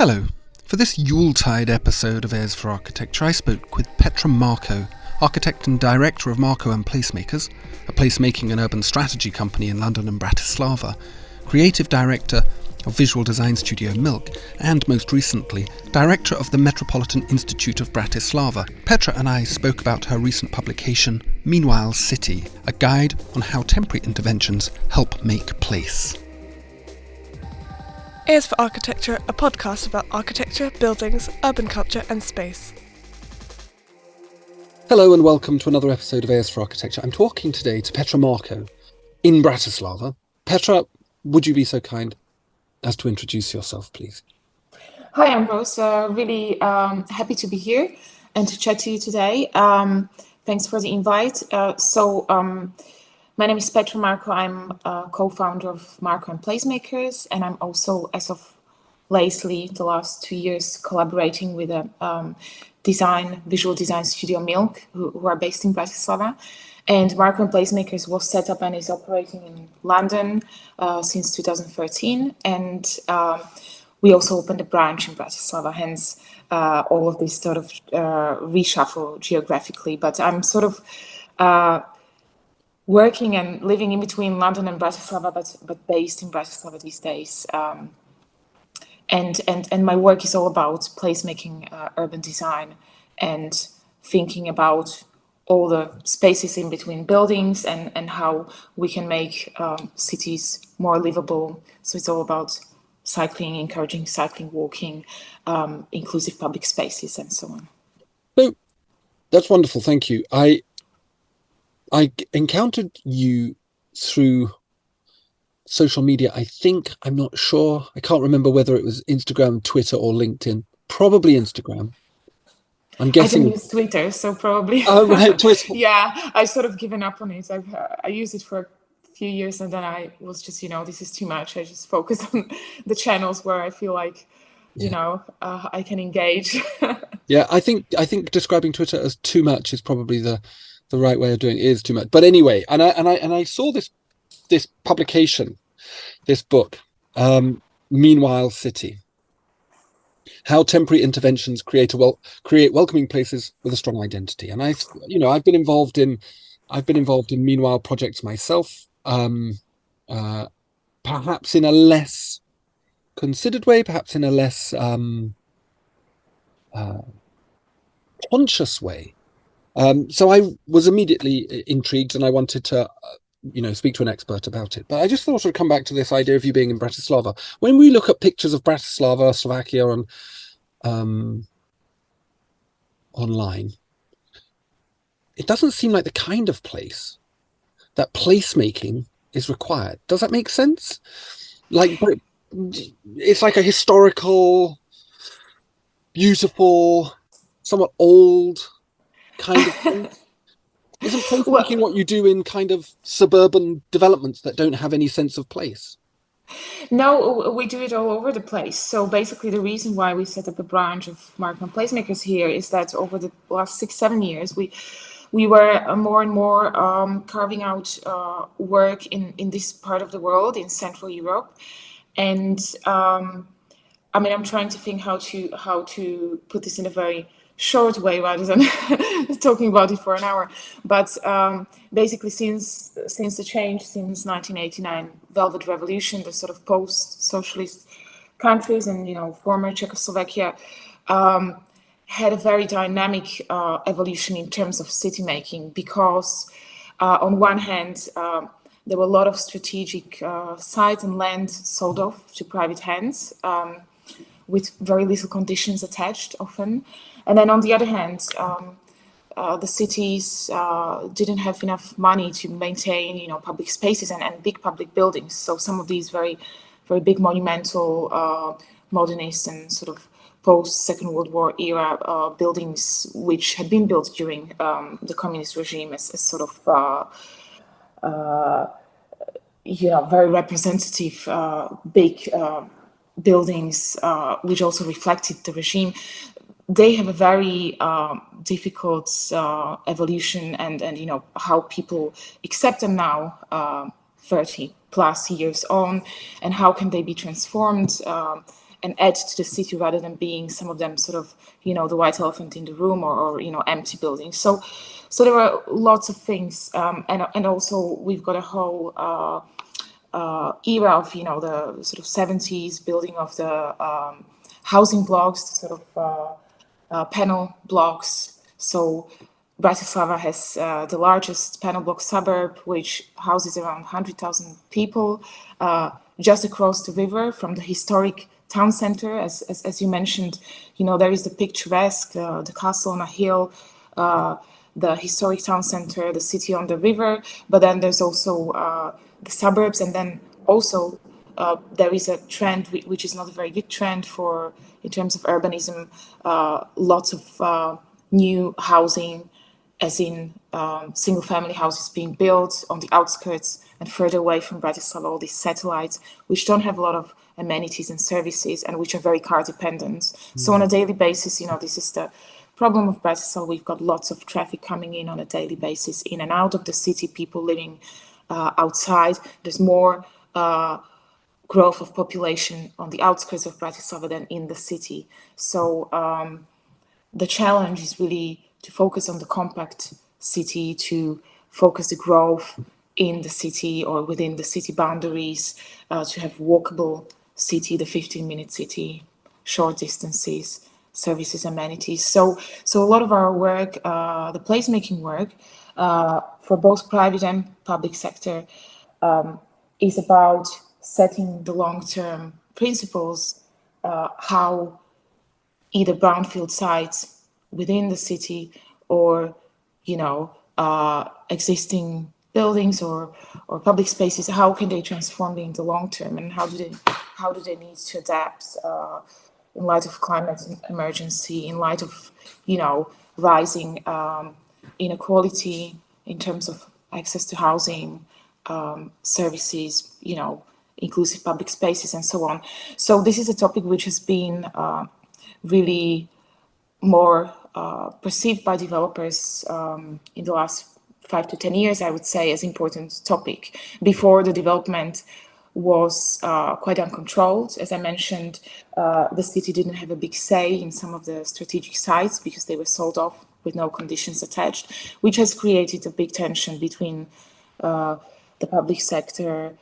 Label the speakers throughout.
Speaker 1: Hello. For this Yuletide episode of Heirs for Architecture, I spoke with Petra Marko, architect and director of Marko and Placemakers, a placemaking and urban strategy company in London and Bratislava, creative director of visual design studio Milk, and most recently, director of the Metropolitan Institute of Bratislava. Petra and I spoke about her recent publication, Meanwhile City, a guide on how temporary interventions help make place.
Speaker 2: Heirs for Architecture, a podcast about architecture, buildings, urban culture and space.
Speaker 1: Hello and welcome to another episode of Heirs for Architecture. I'm talking today to Petra Marko in Bratislava. Petra, would you be so kind as to introduce yourself, please?
Speaker 3: Hi, Ambrose. Really happy to be here and to chat to you today. Thanks for the invite. My name is Petra Marko. I'm a co-founder of Marko and Placemakers, and I'm also, as of lately, the last 2 years, collaborating with a visual design studio Milk, who are based in Bratislava. And Marko and Placemakers was set up and is operating in London since 2013. And we also opened a branch in Bratislava, hence all of this sort of reshuffle geographically. But I'm sort of working and living in between London and Bratislava, but based in Bratislava these days. And my work is all about placemaking, urban design, and thinking about all the spaces in between buildings and how we can make cities more livable. So it's all about cycling, encouraging cycling, walking, inclusive public spaces, and so on.
Speaker 1: So that's wonderful. Thank you. I encountered you through social media. I'm not sure. I can't remember whether it was Instagram, Twitter, or LinkedIn. Probably Instagram. I'm guessing.
Speaker 3: I don't use Twitter, so probably.
Speaker 1: Oh, right, Twitter.
Speaker 3: Yeah, I've sort of given up on it. I used it for a few years, and then I was just, this is too much. I just focus on the channels where I feel like, I can engage.
Speaker 1: Yeah, I think describing Twitter as too much is probably the right way of doing it. Is too much. But anyway, and I saw this publication, this book, Meanwhile City, how temporary interventions create welcoming places with a strong identity. And I've been involved in Meanwhile projects myself, perhaps in a less considered way, perhaps in a less conscious way. So I was immediately intrigued, and I wanted to, speak to an expert about it. But I just thought I'd come back to this idea of you being in Bratislava. When we look at pictures of Bratislava, Slovakia, online, it doesn't seem like the kind of place that placemaking is required. Does that make sense? Like, it's like a historical, beautiful, somewhat old kind of thing. Isn't placemaking what you do in kind of suburban developments that don't have any sense of place?
Speaker 3: No, we do it all over the place. So basically the reason why we set up a branch of Marko and Placemakers here is that over the last 6-7 years, we were more and more carving out work in this part of the world, in Central Europe. And I'm trying to think how to put this in a very short way rather than talking about it for an hour. But basically, since the change, since 1989, Velvet Revolution, the sort of post-socialist countries and former Czechoslovakia had a very dynamic evolution in terms of city making, because on one hand there were a lot of strategic sites and land sold off to private hands with very little conditions attached often. And then on the other hand, the cities didn't have enough money to maintain, public spaces and big public buildings. So some of these very, very big monumental, modernist and sort of post-Second World War era buildings, which had been built during the communist regime as sort of, very representative, big buildings, which also reflected the regime. They have a very difficult evolution and how people accept them now, 30 plus years on, and how can they be transformed and add to the city rather than being some of them sort of, the white elephant in the room or empty buildings. So there are lots of things, and also we've got a whole era of the sort of 70s building of the housing blocks, the sort of panel blocks. So Bratislava has the largest panel block suburb, which houses around 100,000 people, just across the river from the historic town center. As you mentioned, there is the picturesque, the castle on a hill, the historic town center, the city on the river, but then there's also the suburbs, and then also there is a trend which is not a very good trend in terms of urbanism, lots of new housing, as in single-family houses being built on the outskirts and further away from Bratislava, all these satellites, which don't have a lot of amenities and services and which are very car dependent. So on a daily basis, this is the problem of Bratislava. We've got lots of traffic coming in on a daily basis, in and out of the city, people living outside. There's more growth of population on the outskirts of Bratislava than in the city. So the challenge is really to focus on the compact city, to focus the growth in the city or within the city boundaries, to have walkable city, the 15-minute city, short distances, services, amenities. So a lot of our work, the placemaking work, for both private and public sector, is about setting the long-term principles, how either brownfield sites within the city or existing buildings or public spaces, how can they transform in the long term, and how do they need to adapt in light of climate emergency, in light of rising inequality in terms of access to housing, services, inclusive public spaces, and so on. So this is a topic which has been really more perceived by developers in the last 5 to 10 years, I would say, as important topic. Before, the development was quite uncontrolled. As I mentioned, the city didn't have a big say in some of the strategic sites because they were sold off with no conditions attached, which has created a big tension between the public sector,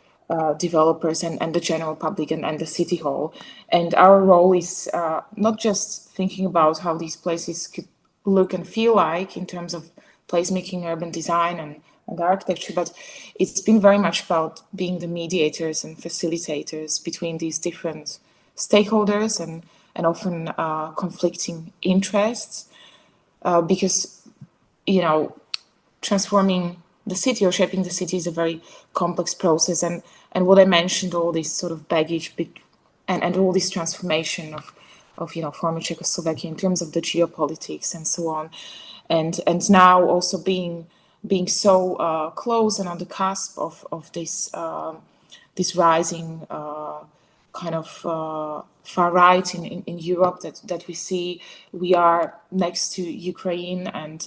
Speaker 3: developers and the general public and the city hall. And our role is not just thinking about how these places could look and feel like in terms of placemaking, urban design and architecture, but it's been very much about being the mediators and facilitators between these different stakeholders and often conflicting interests, because transforming the city or shaping the city is a very complex process, and what I mentioned, all this sort of baggage and all this transformation of former Czechoslovakia in terms of the geopolitics and so on, and now also being so close and on the cusp of this rising kind of far right in Europe that we see. We are next to Ukraine, and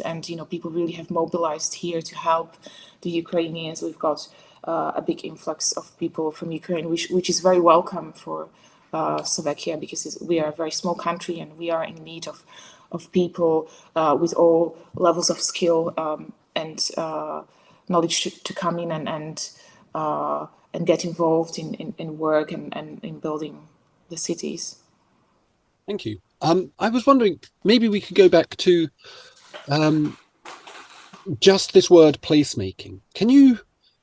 Speaker 3: people really have mobilized here to help the Ukrainians. We've got a big influx of people from Ukraine, which is very welcome for Slovakia, because we are a very small country and we are in need of people with all levels of skill and knowledge to come in and get involved in work and in building the cities.
Speaker 1: Thank you. I was wondering, maybe we could go back to just this word placemaking. Can you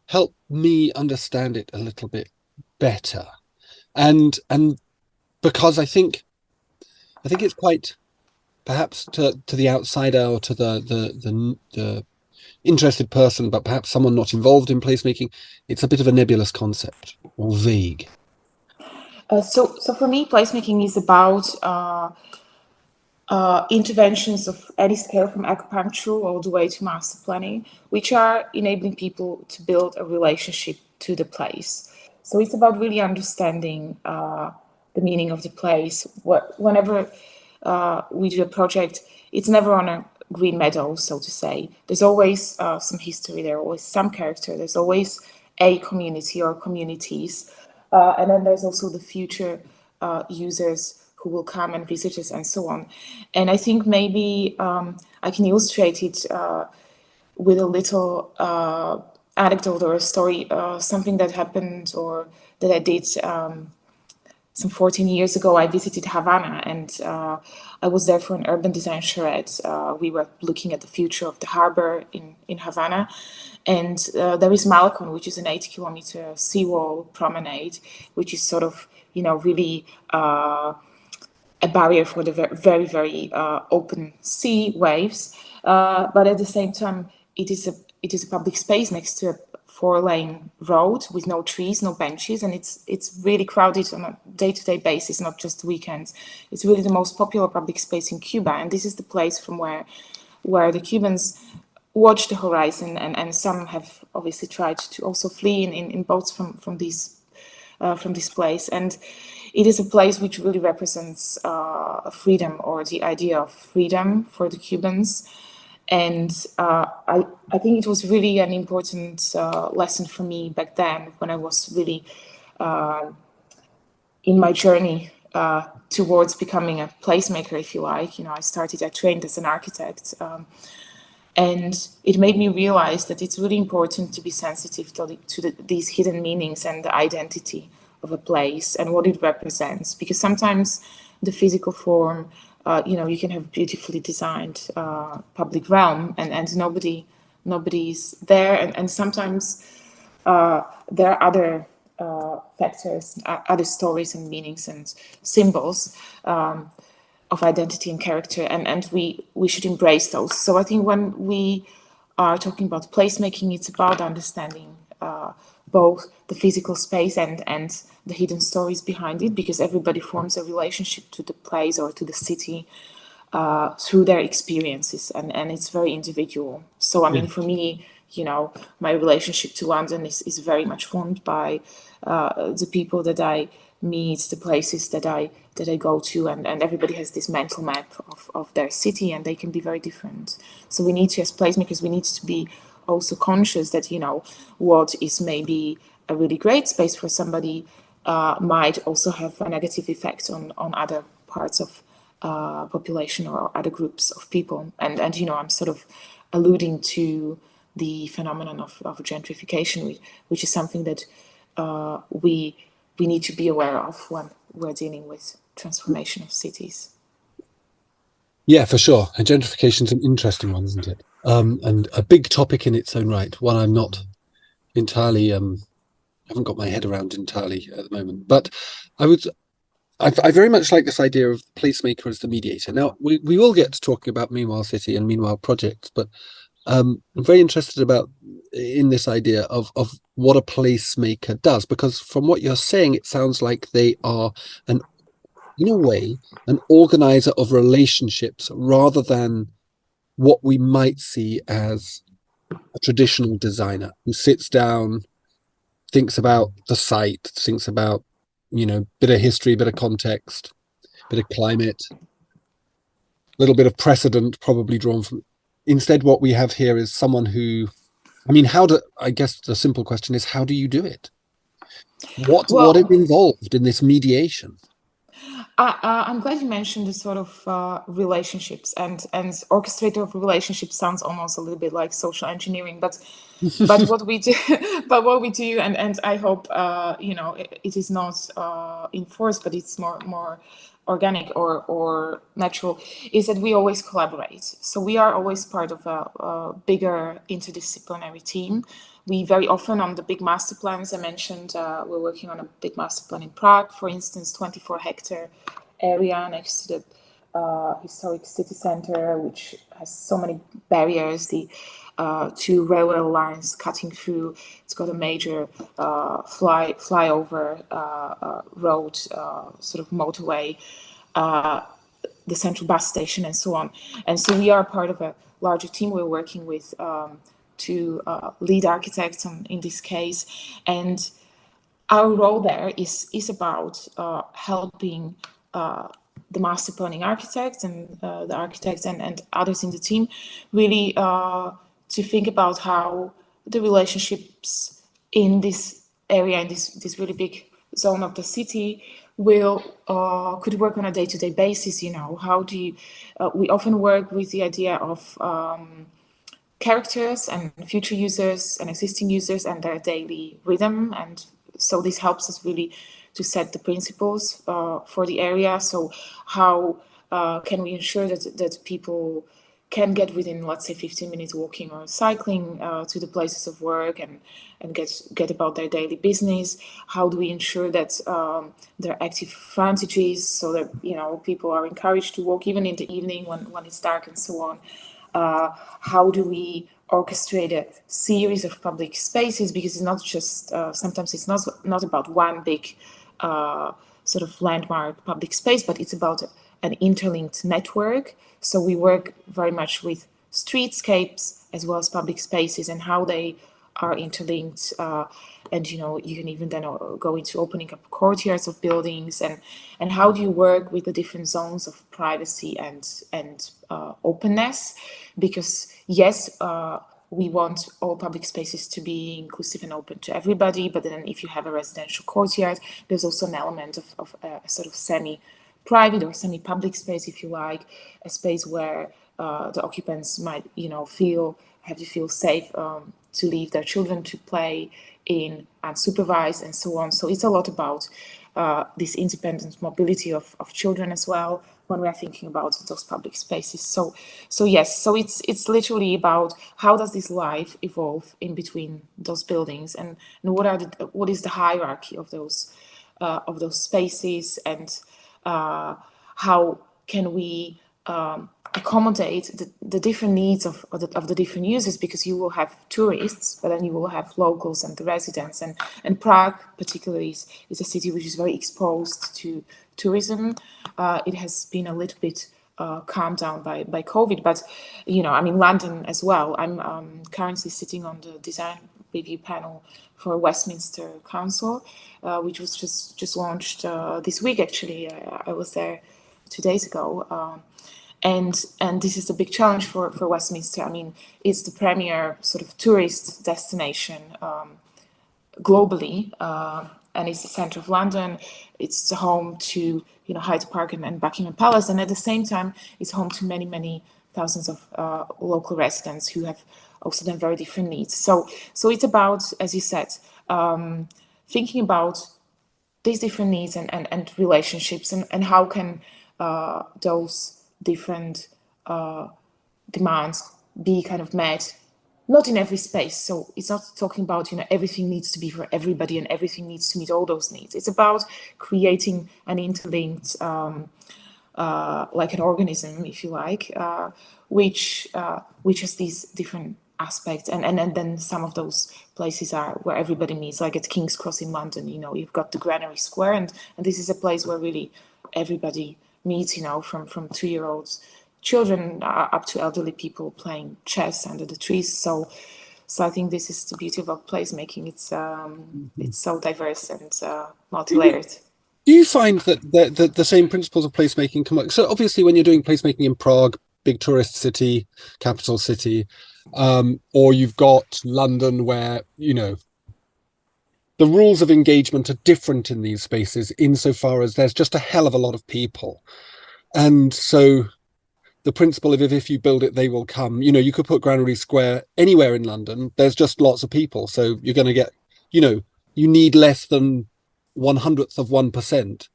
Speaker 1: help me understand it a little bit better? And because I think it's quite, perhaps to the outsider or to the interested person, but perhaps someone not involved in placemaking, it's a bit of a nebulous concept or vague.
Speaker 3: So for me, placemaking is about interventions of any scale, from acupuncture all the way to master planning, which are enabling people to build a relationship to the place. So it's about really understanding the meaning of the place. Whenever we do a project, it's never on a green meadow, so to say. There's always some history, there's always some character, there's always a community or communities. And then there's also the future users who will come and visit us and so on. And I think maybe I can illustrate it with a little anecdote or a story, something that happened or that I did some 14 years ago. I visited Havana, and I was there for an urban design charrette. We were looking at the future of the harbor in Havana. And there is Malecon, which is an 8-kilometer seawall promenade, which is sort of, really a barrier for the very, very open sea waves. But at the same time, it is a public space next to a 4-lane road with no trees, no benches, and it's really crowded on a day-to-day basis, not just weekends. It's really the most popular public space in Cuba, and this is the place from where the Cubans watch the horizon, and some have obviously tried to also flee in boats from this place. And it is a place which really represents freedom, or the idea of freedom for the Cubans. And I think it was really an important lesson for me back then, when I was really in my journey towards becoming a placemaker, if you like. I trained as an architect. And it made me realize that it's really important to be sensitive to these hidden meanings and the identity of a place and what it represents. Because sometimes the physical form, you can have beautifully designed public realm, and nobody's there. And sometimes there are other factors, other stories and meanings and symbols of identity and character, and we should embrace those. So I think when we are talking about placemaking, it's about understanding both the physical space and the hidden stories behind it, because everybody forms a relationship to the place or to the city through their experiences, and it's very individual. So I mean, for me, my relationship to London is very much formed by the people that I meet, the places that I go to, and everybody has this mental map of their city, and they can be very different. So we need to, as placemakers, we need to be also conscious that what is maybe a really great space for somebody might also have a negative effect on other parts of population or other groups of people. And I'm sort of alluding to the phenomenon of gentrification, which is something that we need to be aware of when we're dealing with transformation of cities.
Speaker 1: Yeah, for sure. And gentrification is an interesting one, isn't it? And a big topic in its own right. One I'm not entirely haven't got my head around entirely at the moment. But I very much like this idea of placemaker as the mediator. Now we will get to talking about Meanwhile City and Meanwhile projects, but I'm very interested in this idea of what a placemaker does, because from what you're saying, it sounds like they are in a way, an organizer of relationships rather than what we might see as a traditional designer who sits down, thinks about the site, thinks about, bit of history, bit of context, bit of climate, a little bit of precedent probably drawn from. Instead, what we have here is someone who, I guess the simple question is, how do you do it? What is involved in this mediation?
Speaker 3: I'm glad you mentioned the sort of relationships, and orchestrator of relationships sounds almost a little bit like social engineering, but what we do, and I hope it is not enforced, but it's more organic or natural, is that we always collaborate. So we are always part of a bigger interdisciplinary team. We very often, on the big master plans I mentioned, we're working on a big master plan in Prague, for instance, 24-hectare area next to the historic city center, which has so many barriers, the two railway lines cutting through. It's got a major flyover road, sort of motorway, the central bus station, and so on. And so we are part of a larger team. We're working with two lead architects in this case, and our role there is about helping the master planning architects and the architects and others in the team really to think about how the relationships in this area, in this really big zone of the city, could work on a day-to-day basis. How do you, we often work with the idea of characters and future users and existing users and their daily rhythm. And so this helps us really to set the principles for the area. So how can we ensure that people can get within, let's say, 15 minutes walking or cycling to the places of work and get about their daily business? How do we ensure that there are active frontages so that people are encouraged to walk even in the evening when it's dark and so on? How do we orchestrate a series of public spaces? Because it's not just sometimes it's not about one big sort of landmark public space, but it's about an interlinked network. So we work very much with streetscapes as well as public spaces and how they are interlinked. And you can even then go into opening up courtyards of buildings and how do you work with the different zones of privacy and openness? Because yes, we want all public spaces to be inclusive and open to everybody, but then if you have a residential courtyard, there's also an element of a sort of semi-private or semi-public space, if you like, a space where the occupants might have to feel safe to leave their children to play in unsupervised and so on. So it's a lot about this independent mobility of children as well when we are thinking about those public spaces. So yes, so it's literally about how does this life evolve in between those buildings and what is the hierarchy of those spaces and how can we accommodate the different needs of the different users, because you will have tourists, but then you will have locals and the residents. And Prague particularly is a city which is very exposed to tourism. It has been a little bit calmed down by COVID, but London as well. I'm currently sitting on the design review panel for Westminster Council, which was just launched this week. Actually, I was there 2 days ago. And this is a big challenge for Westminster. It's the premier sort of tourist destination globally, and it's the center of London. It's the home to Hyde Park and Buckingham Palace, and at the same time, it's home to many thousands of local residents who have also then very different needs. So it's about, as you said, thinking about these different needs and relationships and how can those different demands be kind of met, not in every space. So it's not talking about everything needs to be for everybody and everything needs to meet all those needs. It's about creating an interlinked like an organism, if you like, which has these different aspects, and then some of those places are where everybody meets, like at King's Cross in London. You've got the Granary Square, and this is a place where really everybody meets, from 2-year-olds children up to elderly people playing chess under the trees. So I think this is the beauty of placemaking. It's so diverse and multi-layered.
Speaker 1: Do you find that the same principles of placemaking come up? So obviously when you're doing placemaking in Prague, big tourist city, capital city, or you've got London where, the rules of engagement are different in these spaces insofar as there's just a hell of a lot of people. And so the principle of if you build it, they will come. You could put Granary Square anywhere in London. There's just lots of people. So you're going to get, you need less than 1/100th of 1%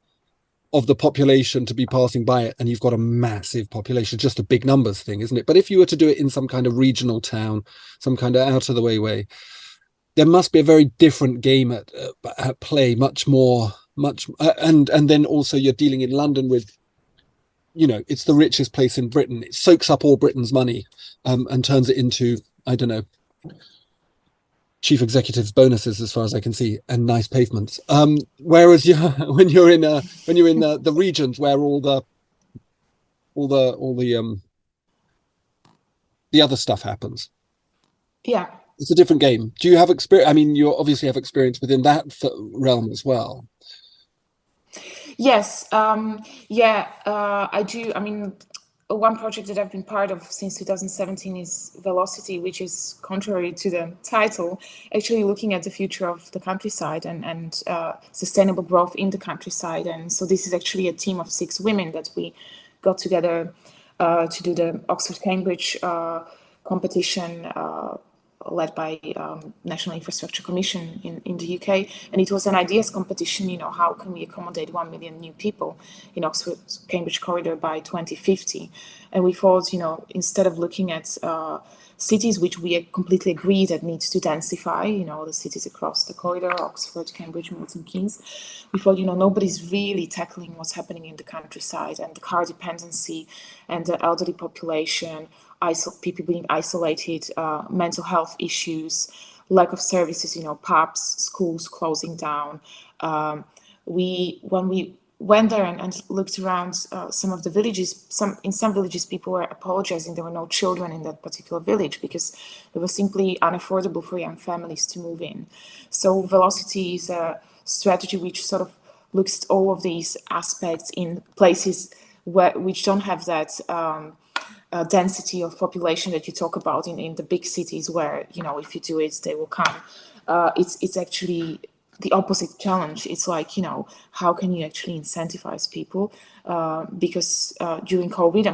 Speaker 1: of the population to be passing by it. And you've got a massive population, just a big numbers thing, isn't it? But if you were to do it in some kind of regional town, some kind of out of the way, there must be a very different game at play, much more, and then also you're dealing in London with, it's the richest place in Britain. It soaks up all Britain's money and turns it into, I don't know, chief executives' bonuses, as far as I can see, and nice pavements. Whereas when you're in the regions where all the other stuff happens.
Speaker 3: Yeah.
Speaker 1: It's a different game. Do you have experience? You obviously have experience within that realm as well.
Speaker 3: Yes. I do. one project that I've been part of since 2017 is Velocity, which is contrary to the title, actually looking at the future of the countryside and sustainable growth in the countryside. And so this is actually a team of 6 women that we got together to do the Oxford-Cambridge competition led by National Infrastructure Commission in the UK. And it was an ideas competition, how can we accommodate 1 million new people in Oxford-Cambridge corridor by 2050? And we thought, instead of looking at cities which we completely agree that needs to densify, the cities across the corridor, Oxford, Cambridge, Milton Keynes, we thought, nobody's really tackling what's happening in the countryside and the car dependency and the elderly population, people being isolated, mental health issues, lack of services, pubs, schools closing down. When we went there and looked around some of the villages, in some villages people were apologizing there were no children in that particular village because it was simply unaffordable for young families to move in. So Velocity is a strategy which sort of looks at all of these aspects in places which don't have that density of population that you talk about in the big cities where, if you do it, they will come. It's actually the opposite challenge. It's like, how can you actually incentivize people? Because during COVID,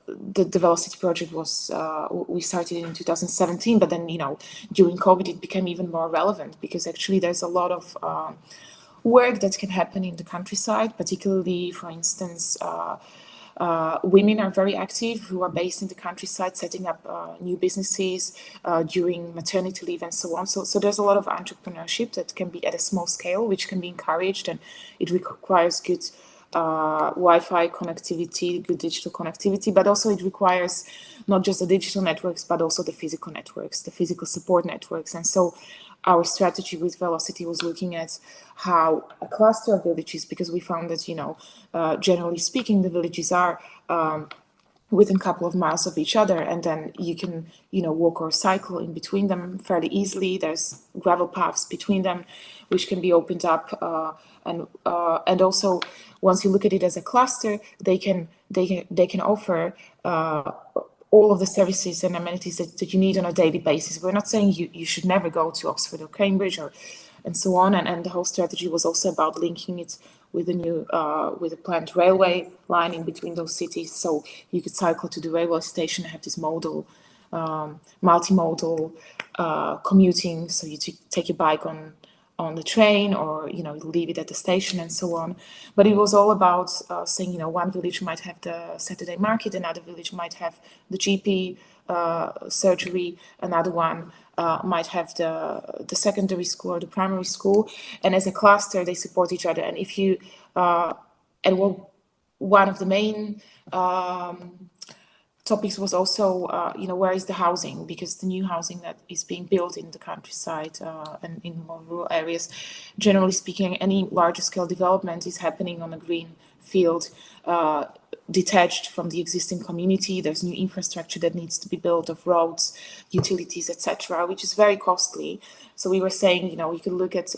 Speaker 3: the Velocity project was, we started in 2017, but then, during COVID, it became even more relevant because actually there's a lot of work that can happen in the countryside, particularly, for instance, women are very active who are based in the countryside, setting up new businesses during maternity leave and so on. So there's a lot of entrepreneurship that can be at a small scale, which can be encouraged, and it requires good Wi-Fi connectivity, good digital connectivity, but also it requires not just the digital networks, but also the physical networks, the physical support networks. And so our strategy with Velocity was looking at how a cluster of villages, because we found that, generally speaking, the villages are within a couple of miles of each other, and then you can, walk or cycle in between them fairly easily. There's gravel paths between them, which can be opened up, and also once you look at it as a cluster, they can offer all of the services and amenities that you need on a daily basis. We're not saying you should never go to Oxford or Cambridge and so on. And the whole strategy was also about linking it with a planned railway line in between those cities. So you could cycle to the railway station and have this multimodal commuting. So you take your bike on the train, or leave it at the station and so on. But it was all about saying, one village might have the Saturday market, another village might have the GP surgery, another one might have the secondary school or the primary school, and as a cluster they support each other. And if you one of the main topics was also, where is the housing? Because the new housing that is being built in the countryside and in more rural areas, generally speaking, any larger scale development is happening on a green field, detached from the existing community. There's new infrastructure that needs to be built of roads, utilities, etc., which is very costly. So we were saying, we could look at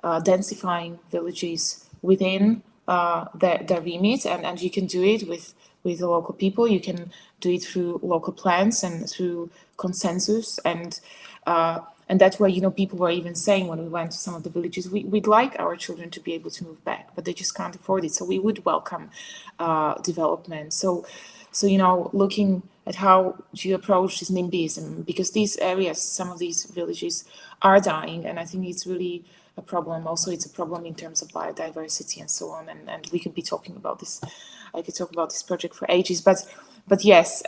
Speaker 3: densifying villages within their remit, and you can do it with the local people. You can do it through local plans and through consensus, and that's where people were even saying when we went to some of the villages, we'd like our children to be able to move back, but they just can't afford it. So we would welcome development. So looking at how do you approach this NIMBYism, because these areas, some of these villages are dying, and I think it's really a problem. Also, it's a problem in terms of biodiversity and so on. And we could be talking about this. I could talk about this project for ages, but yes,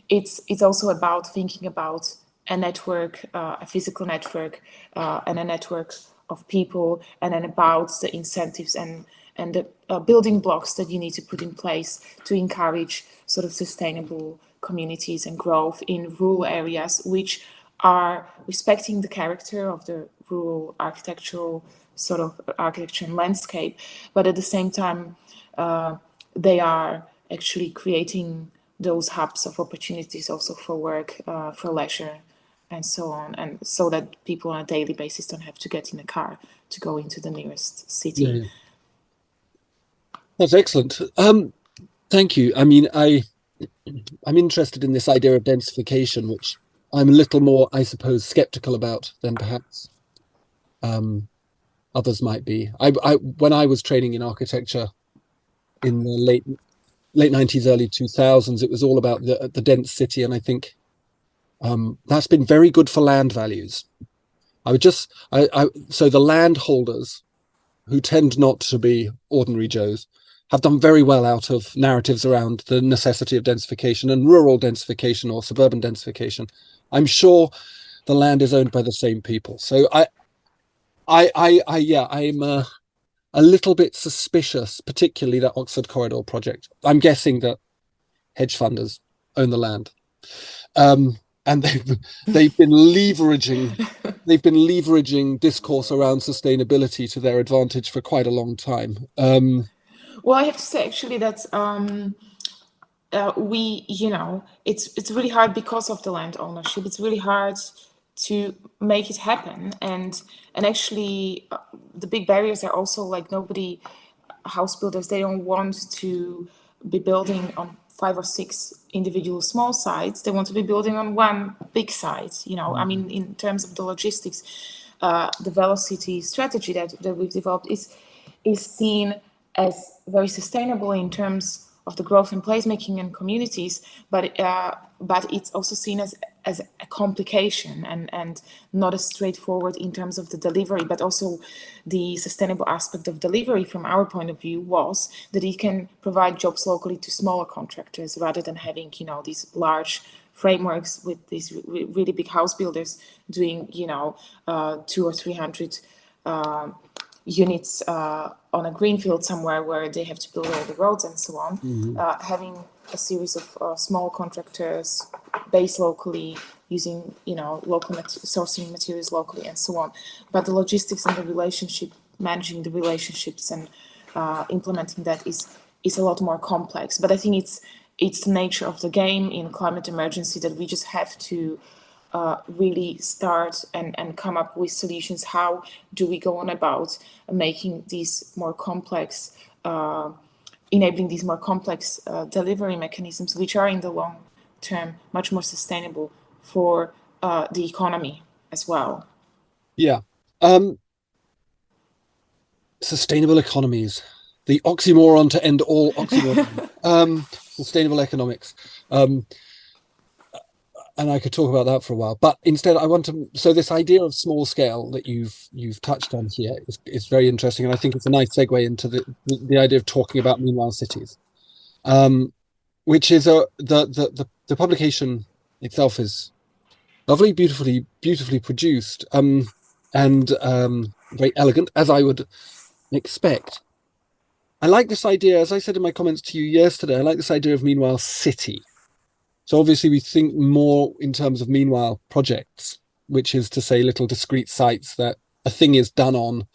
Speaker 3: it's also about thinking about a network, a physical network, and a network of people, and then about the incentives and the building blocks that you need to put in place to encourage sort of sustainable communities and growth in rural areas, which are respecting the character of the rural architectural sort of architecture and landscape, but at the same time, they are actually creating those hubs of opportunities also for work, for leisure, and so on, and so that people on a daily basis don't have to get in a car to go into the nearest city.
Speaker 1: Yeah. That's excellent. Thank you. I mean, I'm interested in this idea of densification, which I'm a little more, I suppose, skeptical about than perhaps others might be. When I was training in architecture in the late 90s, early 2000s, it was all about the dense city, and I think that's been very good for land values. So the landholders, who tend not to be ordinary Joes, have done very well out of narratives around the necessity of densification and rural densification or suburban densification. I'm sure the land is owned by the same people. So yeah, I'm a little bit suspicious, particularly that Oxford Corridor project. I'm guessing that hedge funders own the land, and they've been leveraging discourse around sustainability to their advantage for quite a long time.
Speaker 3: Well, I have to say actually that it's really hard because of the land ownership. It's really hard to make it happen, and actually, the big barriers are also like nobody, house builders, they don't want to be building on 5 or 6 individual small sites. They want to be building on one big site. I mean, in terms of the logistics, the velocity strategy that we've developed is seen as very sustainable in terms of the growth in placemaking and communities, but it's also seen as a complication and not as straightforward in terms of the delivery, but also the sustainable aspect of delivery from our point of view was that it can provide jobs locally to smaller contractors rather than having these large frameworks with these really big house builders doing 200 or 300 units on a greenfield somewhere where they have to build all the roads and so on. Having a series of small contractors based locally, using local sourcing materials locally and so on. But the logistics and the relationship, managing the relationships and implementing that is a lot more complex. But I think it's the nature of the game in climate emergency that we just have to really start and come up with solutions. How do we go on about making these more complex, enabling these more complex delivery mechanisms, which are in the long term much more sustainable for the economy as well?
Speaker 1: Yeah. Sustainable economies, the oxymoron to end all oxymorons. Sustainable economics. And I could talk about that for a while, but instead I want to. So this idea of small scale that you've touched on here is very interesting, and I think it's a nice segue into the idea of talking about meanwhile cities, which is the publication itself is lovely, beautifully produced, and very elegant, as I would expect. I like this idea, as I said in my comments to you yesterday. I like this idea of meanwhile city. So obviously we think more in terms of meanwhile projects, which is to say little discrete sites that a thing is done on.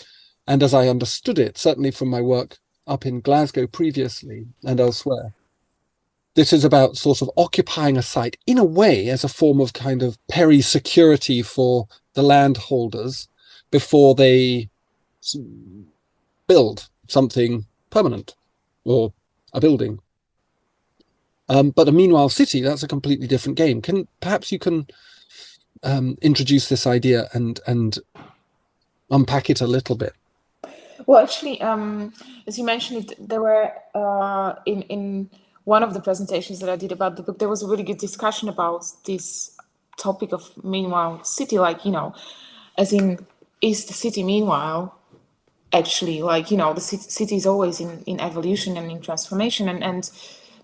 Speaker 1: And as I understood it, certainly from my work up in Glasgow previously and elsewhere, this is about sort of occupying a site in a way as a form of kind of peri-security for the landholders before they build something permanent or a building. But a meanwhile city, that's a completely different game. Perhaps you can introduce this idea and unpack it a little bit?
Speaker 3: Well, actually, as you mentioned, there were in one of the presentations that I did about the book, there was a really good discussion about this topic of meanwhile city, like as in, is the city meanwhile actually, like the city is always in evolution and in transformation, and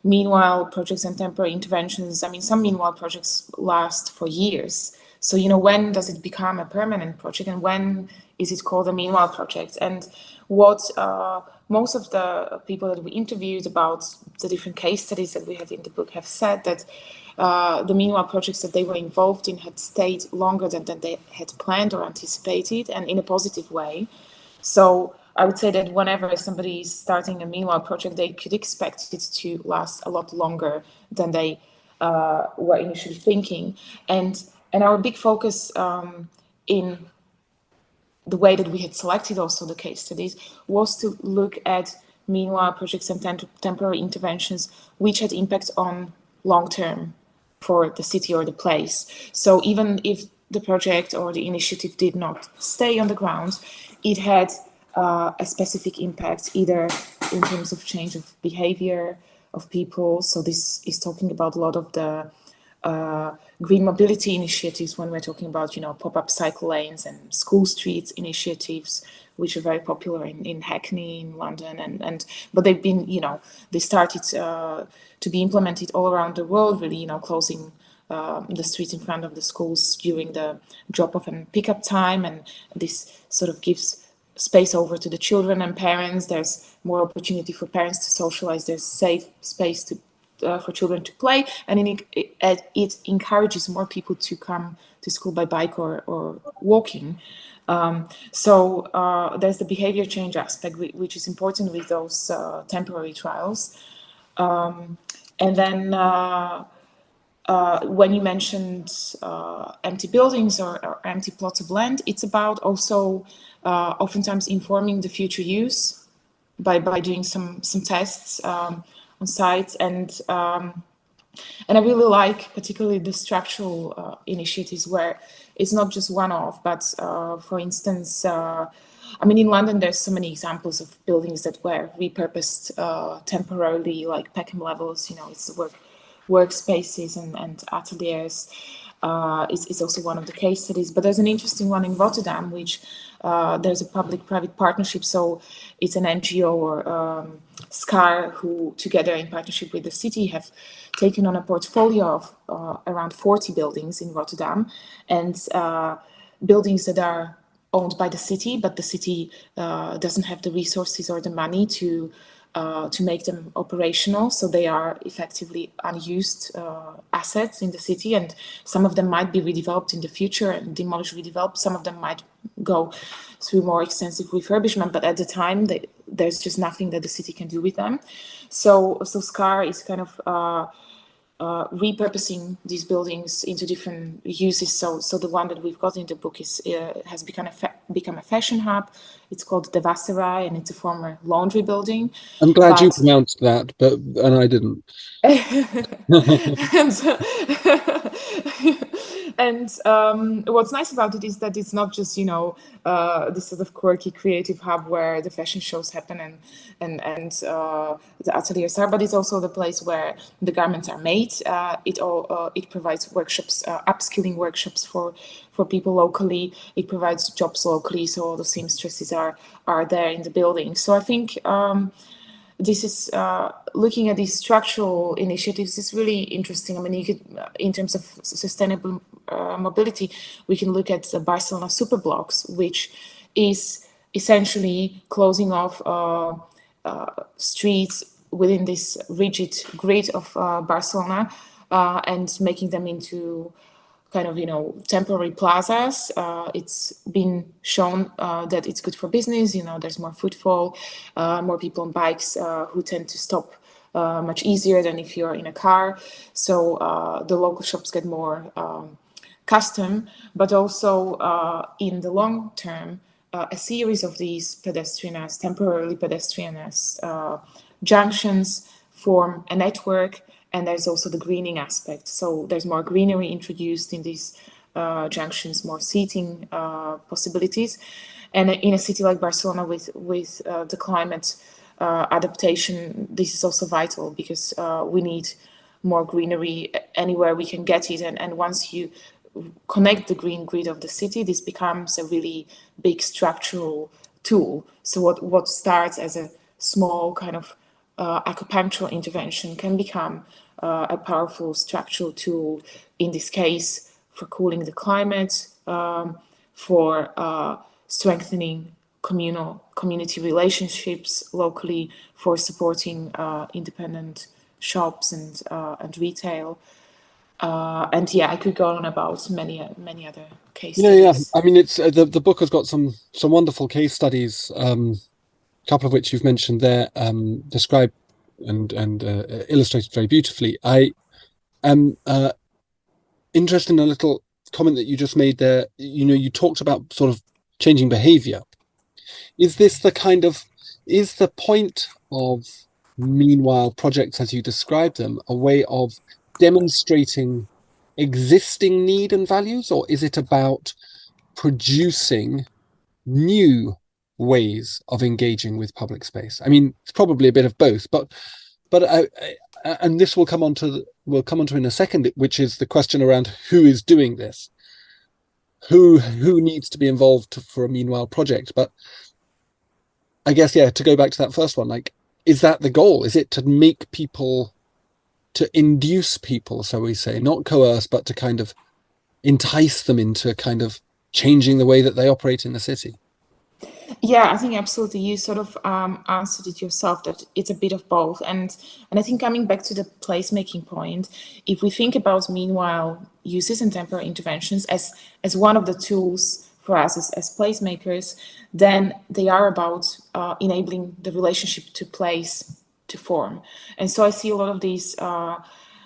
Speaker 3: meanwhile projects and temporary interventions, I mean, some meanwhile projects last for years. So when does it become a permanent project, and when is it called a meanwhile project? And what most of the people that we interviewed about the different case studies that we have in the book have said that the meanwhile projects that they were involved in had stayed longer than they had planned or anticipated, and in a positive way. So I would say that whenever somebody is starting a meanwhile project, they could expect it to last a lot longer than they were initially thinking. And our big focus in the way that we had selected also the case studies was to look at meanwhile projects and temporary interventions which had impact on long term for the city or the place. So even if the project or the initiative did not stay on the ground, it had a specific impact, either in terms of change of behavior of people. So this is talking about a lot of the green mobility initiatives when we're talking about, pop-up cycle lanes and school streets initiatives, which are very popular in Hackney, in London, but they've been, they started to be implemented all around the world, really, closing the streets in front of the schools during the drop-off and pick-up time, and this sort of gives space over to the children and parents. There's more opportunity for parents to socialize. There's safe space for children to play, and it encourages more people to come to school by bike or walking. So there's the behavior change aspect, which is important with those temporary trials. And then when you mentioned empty buildings or empty plots of land, it's about also oftentimes informing the future use by doing some tests on sites, and I really like particularly the structural initiatives where it's not just one-off, but for instance, in London there's so many examples of buildings that were repurposed temporarily, like Peckham Levels, it's workspaces and ateliers. It's also one of the case studies, but there's an interesting one in Rotterdam, which there's a public-private partnership. So it's an NGO or SCAR who, together in partnership with the city, have taken on a portfolio of around 40 buildings in Rotterdam, and buildings that are owned by the city, but the city doesn't have the resources or the money to make them operational. So they are effectively unused assets in the city, and some of them might be redeveloped in the future and demolished, redeveloped. Some of them might go through more extensive refurbishment, but at the time there's just nothing that the city can do with them. So SCAR is kind of repurposing these buildings into different uses. So the one that we've got in the book has become a fashion hub. It's called the Wasserei, and it's a former laundry building.
Speaker 1: I'm glad you pronounced that, and I didn't.
Speaker 3: And what's nice about it is that it's not just this sort of quirky creative hub where the fashion shows happen and the ateliers are, but it's also the place where the garments are made. It provides workshops, upskilling workshops for people locally. It provides jobs locally, so all the seamstresses are there in the building. So I think this is looking at these structural initiatives is really interesting. You could, in terms of sustainable mobility, we can look at the Barcelona superblocks, which is essentially closing off streets within this rigid grid of Barcelona and making them into kind of, temporary plazas. It's been shown that it's good for business. There's more footfall, more people on bikes who tend to stop much easier than if you're in a car. So the local shops get more custom, but also in the long term, a series of these temporarily pedestrian junctions form a network. And there's also the greening aspect. So there's more greenery introduced in these junctions, more seating possibilities. And in a city like Barcelona with the climate adaptation, this is also vital because we need more greenery anywhere we can get it. And once you connect the green grid of the city, this becomes a really big structural tool. So what starts as a small kind of acupunctural intervention can become a powerful structural tool, in this case, for cooling the climate, for strengthening community relationships locally, for supporting independent shops and retail. And I could go on about many other case studies.
Speaker 1: It's the book has got some wonderful case studies, couple of which you've mentioned there, described and illustrated very beautifully. I am interested in a little comment that you just made there. You talked about sort of changing behavior. Is this the kind of is the point of meanwhile projects as you describe them a way of demonstrating existing need and values, or is it about producing new ways of engaging with public space? I mean, it's probably a bit of both, but and this will come on to in a second, which is the question around who is doing this, who needs to be involved for a meanwhile project. But I guess, yeah, to go back to that first one, like, is that the goal? Is it to make people, to induce people, so we say, not coerce, but to kind of entice them into kind of changing the way that they operate in the city?
Speaker 3: Yeah, I think absolutely. You sort of answered it yourself that it's a bit of both, and I think coming back to the placemaking point, if we think about meanwhile uses and temporary interventions as one of the tools for us as placemakers, then they are about enabling the relationship to place to form. And so I see a lot of these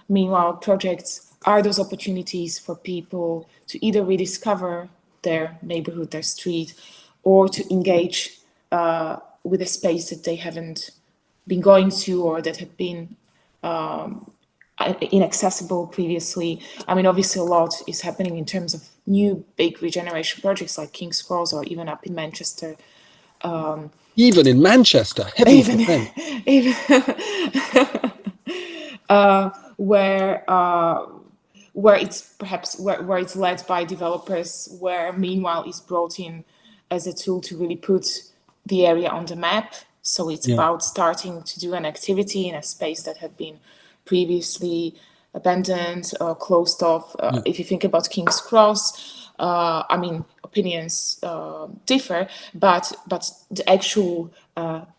Speaker 3: meanwhile projects are those opportunities for people to either rediscover their neighborhood, their street, or to engage with a space that they haven't been going to or that had been inaccessible previously. I mean, obviously, a lot is happening in terms of new big regeneration projects like King's Cross or even up in Manchester.
Speaker 1: Even in Manchester, heavens
Speaker 3: Even,
Speaker 1: defend.
Speaker 3: even where where it's perhaps where it's led by developers, where meanwhile is brought in as a tool to really put the area on the map. So it's
Speaker 1: Yeah.
Speaker 3: about starting to do an activity in a space that had been previously abandoned or closed off. If you think about King's Cross, I mean, opinions differ, but the actual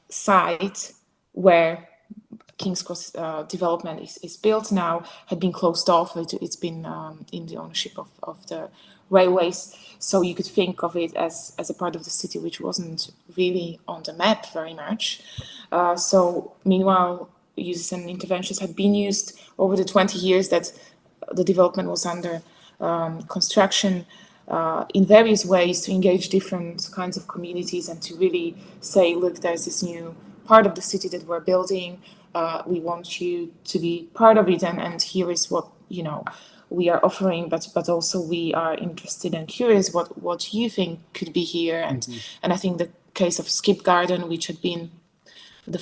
Speaker 3: site where King's Cross development is built now had been closed off. It's been in the ownership of the railways. So you could think of it as a part of the city which wasn't really on the map very much. So meanwhile, uses and interventions had been used over the 20 years that the development was under construction in various ways to engage different kinds of communities and to really say, look, there's this new part of the city that we're building. We want you to be part of it, and here is what we are offering, but also we are interested and curious what you think could be here. And I think the case of Skip Garden, which had been the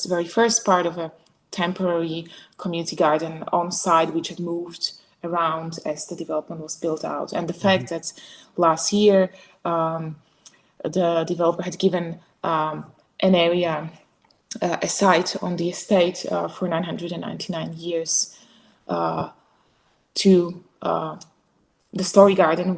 Speaker 3: very first part of a temporary community garden on site, which had moved around as the development was built out. And the fact that last year the developer had given an area, a site on the estate for 999 years to the Story Garden,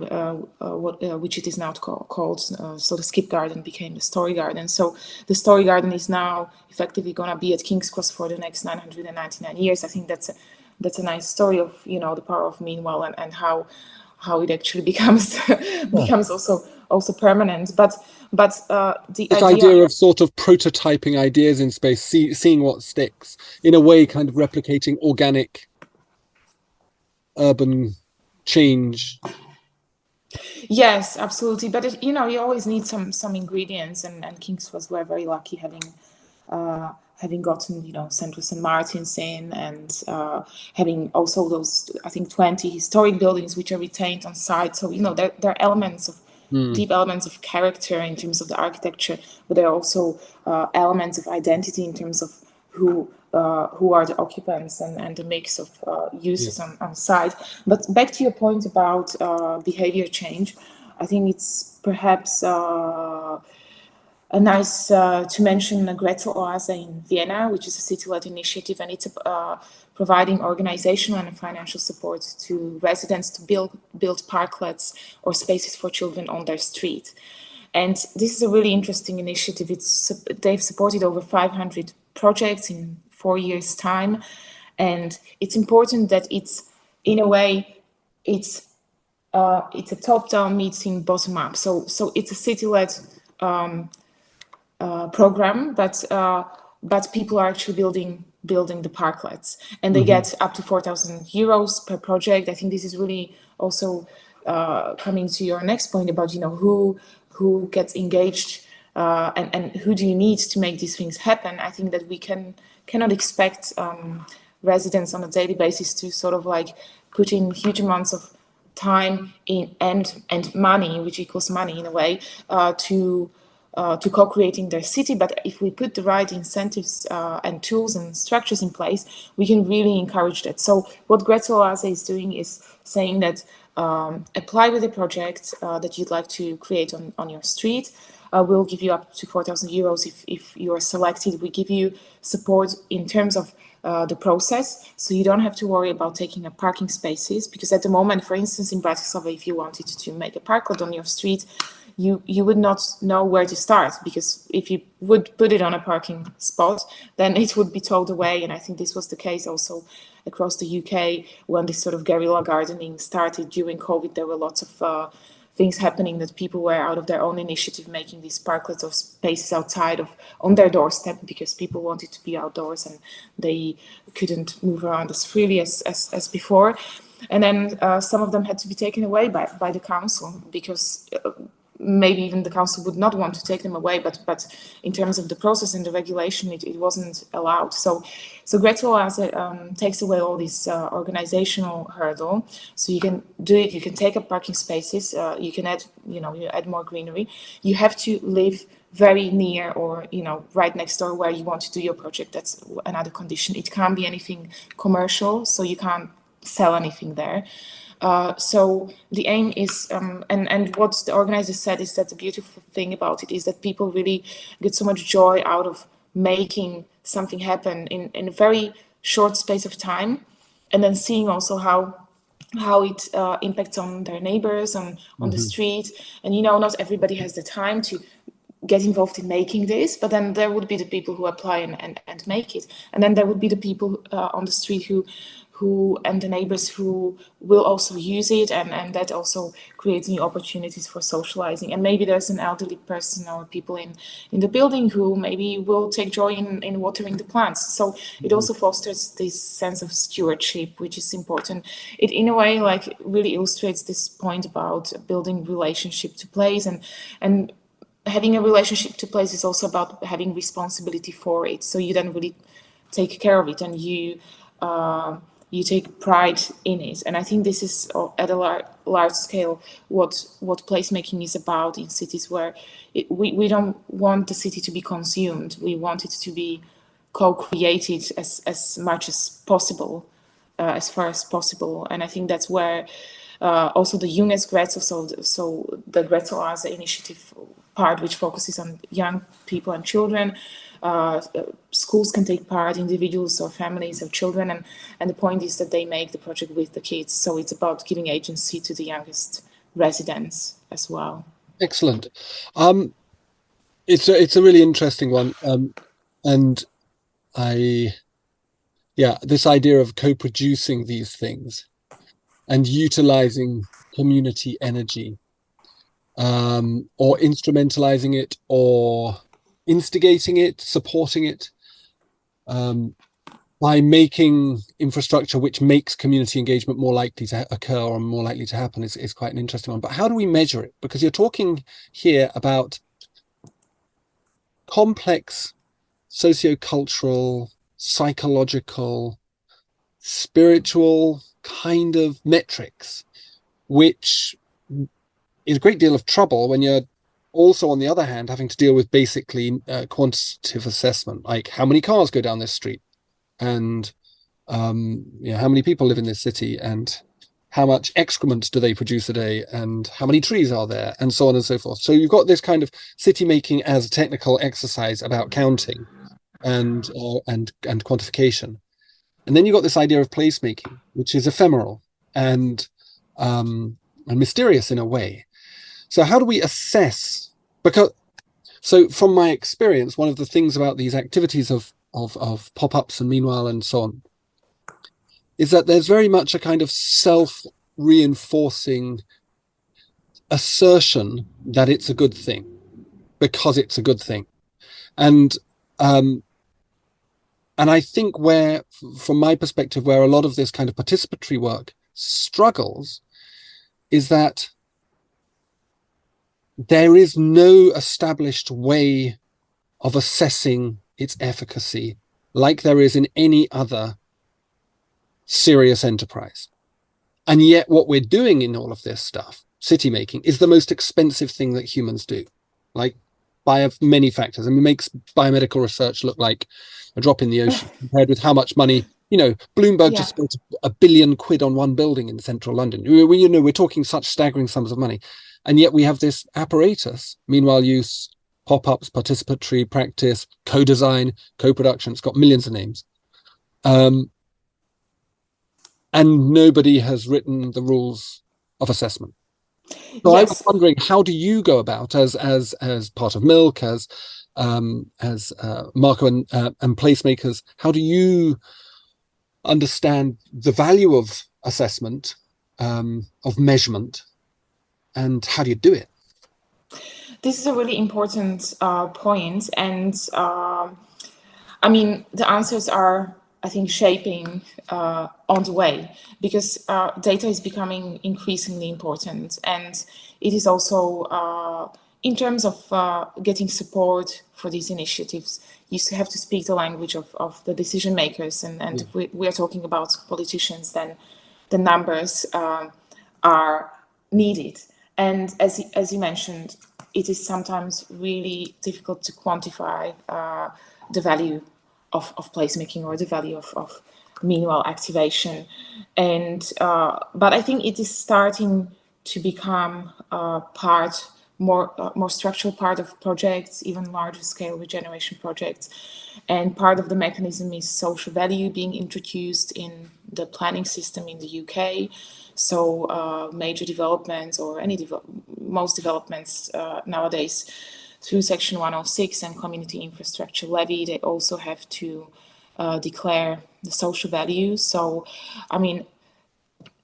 Speaker 3: which it is now called. So the Skip Garden became the Story Garden. So the Story Garden is now effectively going to be at King's Cross for the next 999 years. I think that's a nice story of the power of meanwhile and how it actually becomes also permanent. But the
Speaker 1: This idea of sort of prototyping ideas in space, seeing what sticks, in a way, kind of replicating organic urban change.
Speaker 3: Yes, absolutely. But you always need some ingredients, and King's was were very lucky having gotten Central St. Martin's in, and having also those, I think, 20 historic buildings which are retained on site. So there are elements of deep elements of character in terms of the architecture, but there are also elements of identity in terms of who are the occupants and the mix of uses on site. But back to your point about behavior change, I think it's perhaps nice to mention Gretel Oase in Vienna, which is a city-led initiative, and it's providing organizational and financial support to residents to build parklets or spaces for children on their street. And this is a really interesting initiative. They've supported over 500 projects in 4 years' time, and it's important that it's, in a way, it's a top-down meeting bottom-up. So it's a city-led program, but people are actually building the parklets, and they get up to 4,000 euros per project. I think this is really also coming to your next point about who gets engaged and who do you need to make these things happen, I think that we cannot expect residents on a daily basis to sort of like put in huge amounts of time in and money, which equals money in a way, to co-creating their city. But if we put the right incentives and tools and structures in place, we can really encourage that. So what Gretel Oase is doing is saying that apply with a project that you'd like to create on your street. We'll give you up to 4,000 euros if you are selected. We give you support in terms of the process, so you don't have to worry about taking up parking spaces, because at the moment, for instance, in Bratislava, if you wanted to make a parklet on your street, you would not know where to start, because if you would put it on a parking spot, then it would be towed away. And I think this was the case also across the UK when this sort of guerrilla gardening started during COVID. There were lots of things happening that people were out of their own initiative making these parklets or spaces outside of on their doorstep, because people wanted to be outdoors and they couldn't move around as freely as before. And then some of them had to be taken away by the council, because maybe even the council would not want to take them away, but in terms of the process and the regulation, it wasn't allowed. So Gretel Oase takes away all this organizational hurdle. So you can do it. You can take up parking spaces. You can add, you add more greenery. You have to live very near or right next door where you want to do your project. That's another condition. It can't be anything commercial, so you can't sell anything there. So the aim is, and what the organizers said is that the beautiful thing about it is that people really get so much joy out of making something happen in a very short space of time, and then seeing also how it impacts on their neighbors, on the street. And not everybody has the time to get involved in making this, but then there would be the people who apply and make it, and then there would be the people on the street who and the neighbors who will also use it, and that also creates new opportunities for socializing. And maybe there's an elderly person or people in the building who maybe will take joy in watering the plants. So it also fosters this sense of stewardship, which is important. It in a way like really illustrates this point about building relationship to place, and having a relationship to place is also about having responsibility for it. So you then really take care of it, and you take pride in it. And I think this is at a large scale what placemaking is about in cities, where we don't want the city to be consumed. We want it to be co-created as much as possible, as far as possible. And I think that's where also the youngest Gretel, so the Gretel Oase initiative part, which focuses on young people and children. Schools can take part, individuals or families of children, and the point is that they make the project with the kids. So it's about giving agency to the youngest residents as well.
Speaker 1: Excellent. It's a really interesting one, and this idea of co-producing these things and utilizing community energy, or instrumentalizing it, or instigating it, supporting it, by making infrastructure which makes community engagement more likely to occur or more likely to happen is quite an interesting one. But how do we measure it? Because you're talking here about complex sociocultural, psychological, spiritual kind of metrics, which is a great deal of trouble when you're also, on the other hand, having to deal with basically quantitative assessment, like how many cars go down this street, and how many people live in this city, and how much excrement do they produce a day, and how many trees are there, and so on and so forth. So you've got this kind of city making as a technical exercise about counting and quantification. And then you've got this idea of placemaking, which is ephemeral and mysterious in a way. So how do we assess? So from my experience, one of the things about these activities of pop-ups and meanwhile and so on is that there's very much a kind of self-reinforcing assertion that it's a good thing because it's a good thing. And I think from my perspective, where a lot of this kind of participatory work struggles is that there is no established way of assessing its efficacy like there is in any other serious enterprise. And yet what we're doing in all of this stuff, city making, is the most expensive thing that humans do, like by many factors. And it makes biomedical research look like a drop in the ocean compared with how much money, Bloomberg just spent £1 billion on one building in central London. We're talking such staggering sums of money. And yet we have this apparatus, meanwhile use, pop-ups, participatory practice, co-design, co-production. It's got millions of names. And nobody has written the rules of assessment. So I was wondering, how do you go about, as part of Milk, as Marko and Placemakers, how do you understand the value of assessment, of measurement, and how do you do it?
Speaker 3: This is a really important point, and I mean, the answers are, I think, shaping on the way, because data is becoming increasingly important, and it is also in terms of getting support for these initiatives, you have to speak the language of the decision makers, and if we are talking about politicians, then the numbers are needed. And as you mentioned, it is sometimes really difficult to quantify the value of placemaking or the value of meanwhile activation. And but I think it is starting to become more structural part of projects, even larger scale regeneration projects. And part of the mechanism is social value being introduced in the planning system in the UK. So major developments, or most developments nowadays, through Section 106 and Community Infrastructure Levy, they also have to declare the social value. So, I mean,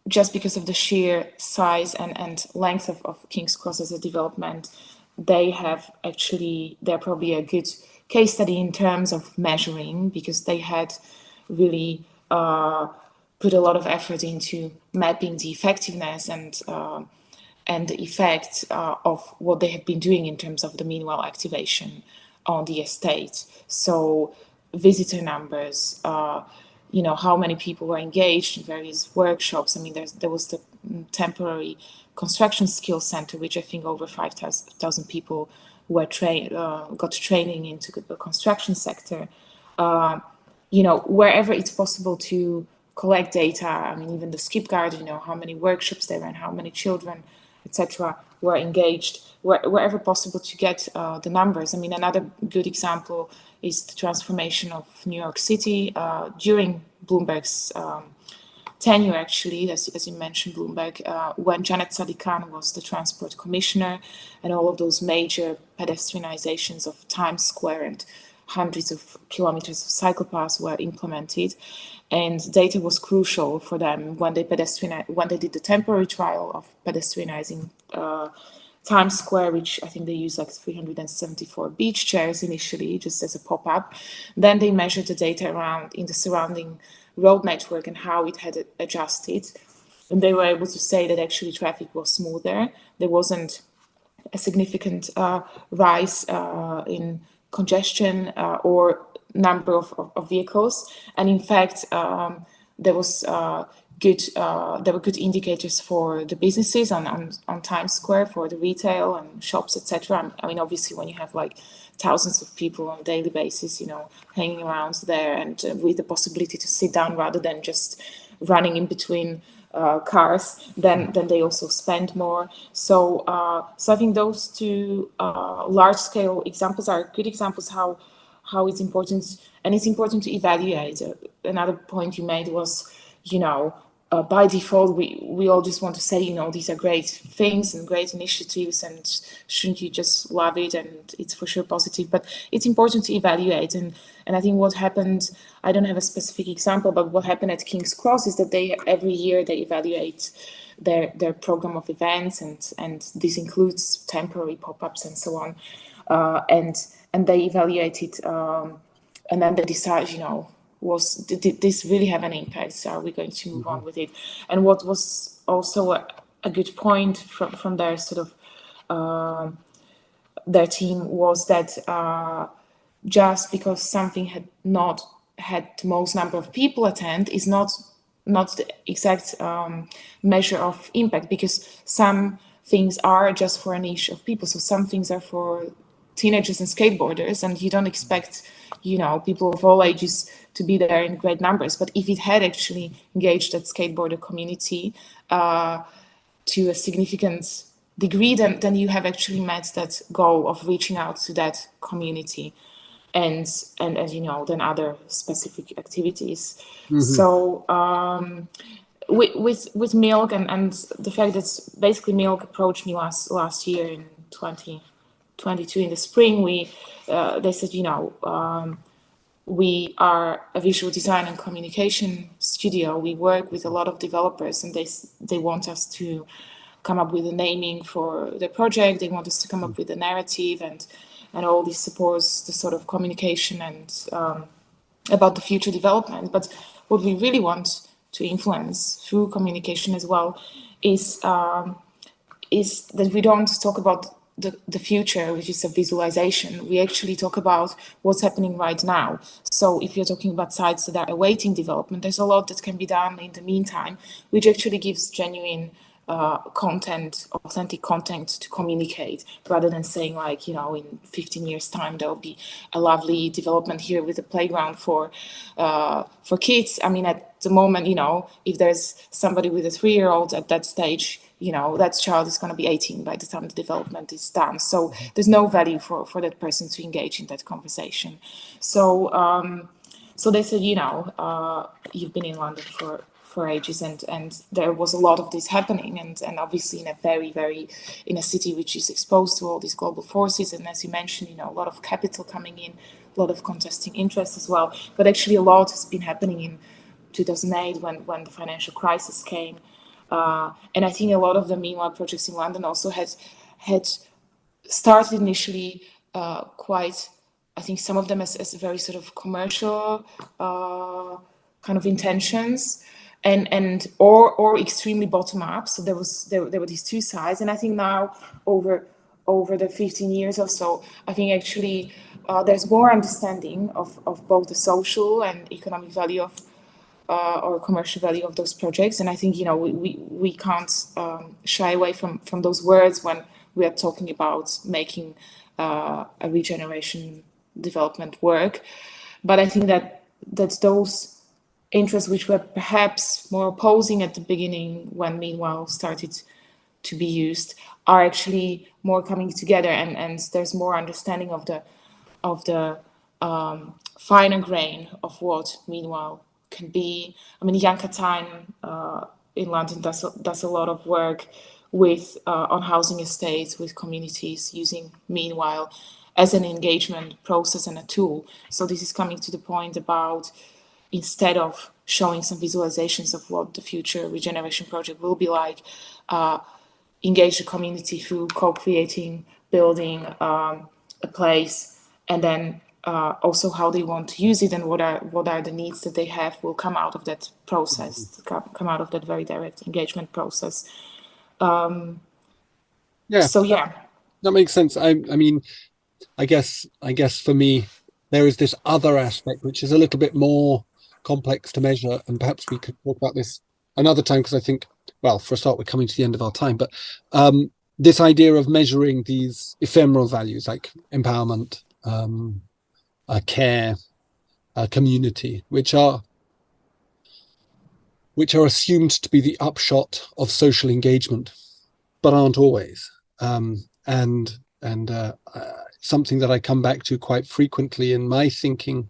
Speaker 3: just because of the sheer size and length of King's Cross as a development, they're probably a good case study in terms of measuring, because they had really put a lot of effort into mapping the effectiveness and the effect of what they have been doing in terms of the meanwhile activation on the estate. So visitor numbers, how many people were engaged in various workshops. I mean, there was the temporary construction skills center, which I think over 5,000 people were got training into the construction sector. Wherever it's possible to collect data. I mean, even the skip guard, how many workshops they ran, how many children, etc., were engaged, wherever possible to get the numbers. I mean, another good example is the transformation of New York City during Bloomberg's tenure, actually, as you mentioned, Bloomberg, when Janet Sadikan was the transport commissioner, and all of those major pedestrianizations of Times Square and hundreds of kilometers of cycle paths were implemented, and data was crucial for them when they did the temporary trial of pedestrianizing Times Square, which I think they used like 374 beach chairs initially, just as a pop-up. Then they measured the data around in the surrounding road network and how it had adjusted. And they were able to say that actually traffic was smoother. There wasn't a significant rise in congestion or number of vehicles. And in fact, there were good indicators for the businesses on Times Square, for the retail and shops, etc. I mean, obviously, when you have like thousands of people on a daily basis, hanging around there, and with the possibility to sit down rather than just running in between cars, then they also spend more. So I think those two large-scale examples are good examples how it's important, and it's important to evaluate. Another point you made was, by default, we all just want to say, these are great things and great initiatives, and shouldn't you just love it? And it's for sure positive, but it's important to evaluate. And I think what happened, I don't have a specific example, but what happened at King's Cross is that every year they evaluate their program of events, and this includes temporary pop-ups and so on. And they evaluate it, and then they decide, did this really have an impact? Are we going to move on with it? And what was also a good point from their sort of their team was that just because something had not had the most number of people attend is not the exact measure of impact, because some things are just for a niche of people. So some things are for teenagers and skateboarders, and you don't expect, people of all ages to be there in great numbers. But if it had actually engaged that skateboarder community to a significant degree, then you have actually met that goal of reaching out to that community, and then other specific activities. So with Milk and the fact that basically Milk approached me last year in 2022 in the spring, they said, we are a visual design and communication studio. We work with a lot of developers, and they want us to come up with a naming for the project. They want us to come up with a narrative, and all this supports the sort of communication and about the future development. But what we really want to influence through communication as well is that we don't talk about the future, which is a visualization. We actually talk about what's happening right now. So if you're talking about sites that are awaiting development, there's a lot that can be done in the meantime, which actually gives genuine content, authentic content to communicate, rather than saying like, in 15 years time, there'll be a lovely development here with a playground for kids. I mean, at the moment, if there's somebody with a 3-year-old at that stage, that child is going to be 18 by the time the development is done. So there's no value for that person to engage in that conversation. So they said, you've been in London for ages, and there was a lot of this happening, and obviously in a city which is exposed to all these global forces, and as you mentioned, a lot of capital coming in, a lot of contesting interests as well. But actually a lot has been happening in 2008 when the financial crisis came. And I think a lot of the meanwhile projects in London also had started initially quite, I think some of them as very sort of commercial kind of intentions, and or extremely bottom up. So there were these two sides, and I think now over the 15 years or so, I think actually there's more understanding of both the social and economic value of or commercial value of those projects. And I think we can't shy away from those words when we are talking about making a regeneration development work. But I think that those interests which were perhaps more opposing at the beginning, when meanwhile started to be used, are actually more coming together, and there's more understanding of the finer grain of what meanwhile can be. I mean, Jan Katijn in London does a lot of work with on housing estates with communities, using meanwhile as an engagement process and a tool. So this is coming to the point about, instead of showing some visualizations of what the future regeneration project will be like, engage the community through co-creating, building a place, and then also how they want to use it, and what are the needs that they have will come out of that process, come out of that very direct engagement process. That
Speaker 4: makes sense. I mean, I guess for me, there is this other aspect which is a little bit more complex to measure, and perhaps we could talk about this another time, because I think, well, for a start, we're coming to the end of our time, but this idea of measuring these ephemeral values like empowerment, care, community, which are assumed to be the upshot of social engagement, but aren't always, and something that I come back to quite frequently in my thinking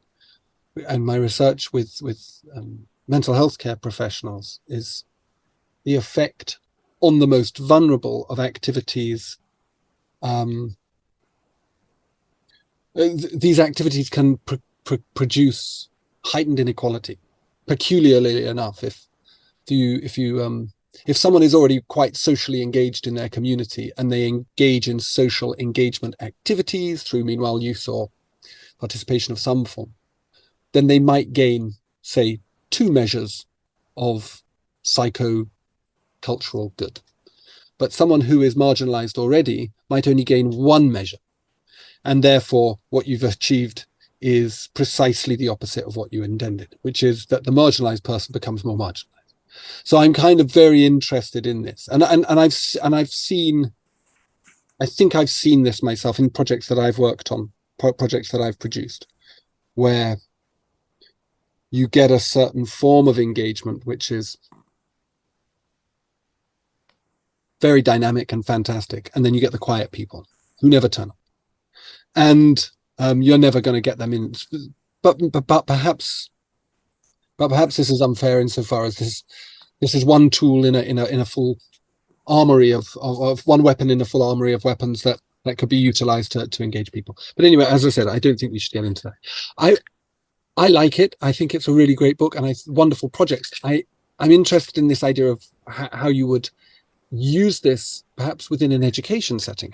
Speaker 4: and my research with mental health care professionals is the effect on the most vulnerable of activities. These activities can produce heightened inequality. Peculiarly enough, if someone is already quite socially engaged in their community and they engage in social engagement activities through meanwhile use or participation of some form, then they might gain, say, 2 measures of psycho-cultural good. but someone who is marginalized already might only gain one measure. And therefore, what you've achieved is precisely the opposite of what you intended, which is that the marginalized person becomes more marginalized. So I'm kind of very interested in this, and I've seen, I think I've seen this myself in projects that I've worked on, projects that I've produced, where you get a certain form of engagement which is very dynamic and fantastic, and then you get the quiet people who never turn up, and you're never going to get them in. But perhaps this is unfair insofar as this is one tool in a full armory of one weapon in a full armory of weapons that could be utilized to engage people. But anyway, as I said, I don't think we should get into that. I like it. I think it's a really great book and wonderful projects. I'm interested in this idea of how you would use this perhaps within an education setting.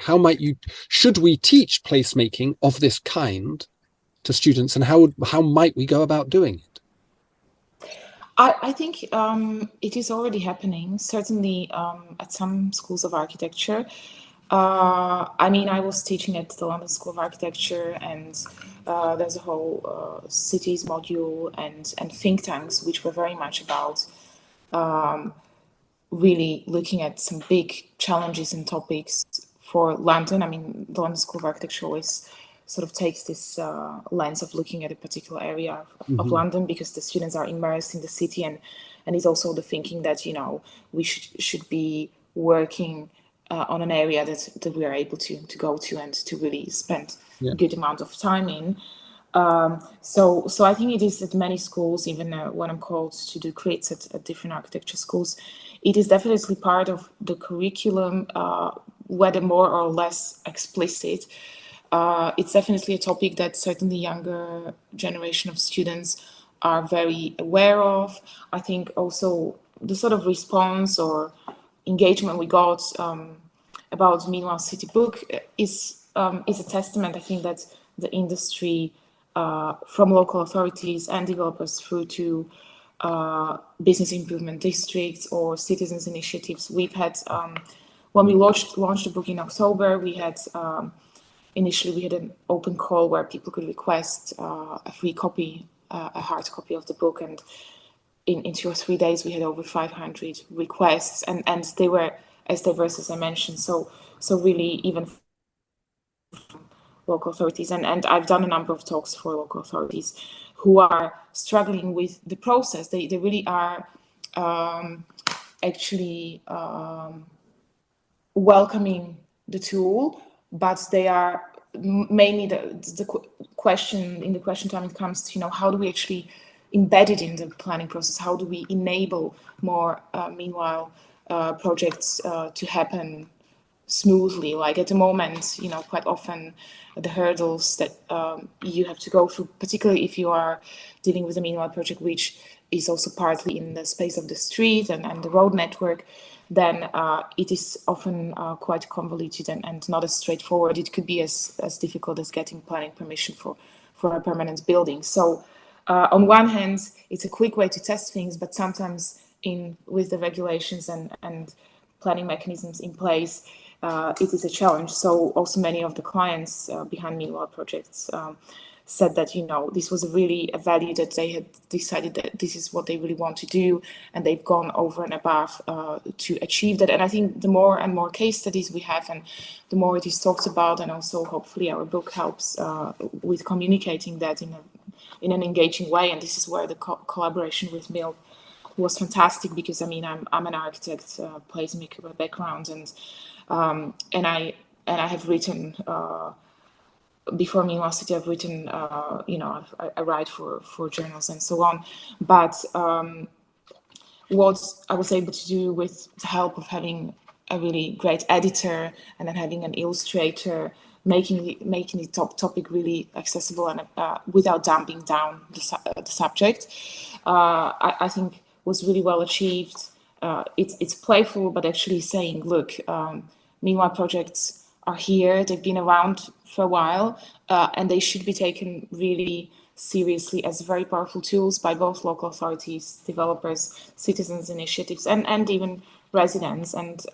Speaker 4: Should we teach placemaking of this kind to students, and how might we go about doing it?
Speaker 3: I think it is already happening, certainly at some schools of architecture. I mean, I was teaching at the London School of Architecture, and there's a whole cities module and think tanks, which were very much about really looking at some big challenges and topics for London. I mean, the London School of Architecture always sort of takes this lens of looking at a particular area of London, because the students are immersed in the city, and it's also the thinking that, you know, we should be working on an area that we are able to go to and to really spend a good amount of time in. So I think it is at many schools, even when I'm called to do creates at different architecture schools, it is definitely part of the curriculum, whether more or less explicit. It's definitely a topic that certainly younger generation of students are very aware of. I think also the sort of response or engagement we got about Meanwhile City book is a testament, I think, that the industry, from local authorities and developers through to business improvement districts or citizens initiatives. We've had, when we launched the book in October, we had initially we had an open call where people could request a free copy, a hard copy of the book, and in 2 or 3 days we had over 500 requests, and they were as diverse as I mentioned. So really, even from local authorities, and I've done a number of talks for local authorities who are struggling with the process. They really are actually welcoming the tool, but they are mainly the question in the question time. It comes to, you know, how do we actually embed it in the planning process? How do we enable more meanwhile projects to happen smoothly? Like at the moment, you know, quite often the hurdles that you have to go through, particularly if you are dealing with a meanwhile project which is also partly in the space of the street and the road network, then it is often quite convoluted and not as straightforward. It could be as difficult as getting planning permission for a permanent building. So on one hand, it's a quick way to test things, but sometimes with the regulations and planning mechanisms in place, it is a challenge. So also many of the clients behind meanwhile projects said that, you know, this was really a value that they had decided that this is what they really want to do, and they've gone over and above to achieve that. And I think the more and more case studies we have, and the more it is talked about, and also hopefully our book helps with communicating that in an engaging way. And this is where the collaboration with MIL was fantastic, because I mean, I'm an architect, placemaker by background, and I have written before Meanwhile City. I've written, you know, I write for journals and so on. But what I was able to do with the help of having a really great editor and then having an illustrator, making the topic really accessible and without dumbing down the subject, I think was really well achieved. It's playful, but actually saying, look, meanwhile projects are here. They've been around for a while, and they should be taken really seriously as very powerful tools by both local authorities, developers, citizens initiatives, and even residents. And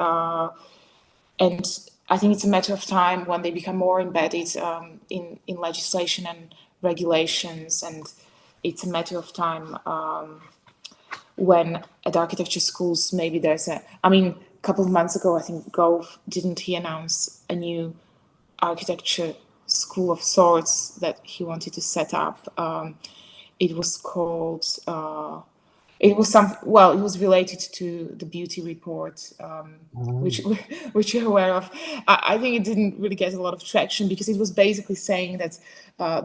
Speaker 3: And I think it's a matter of time when they become more embedded in legislation and regulations, and it's a matter of time when at architecture schools maybe there's a couple of months ago, I think Gove, didn't he announce a new architecture school of sorts that he wanted to set up? It was called it was related to the beauty report, which you're aware of. I think it didn't really get a lot of traction because it was basically saying that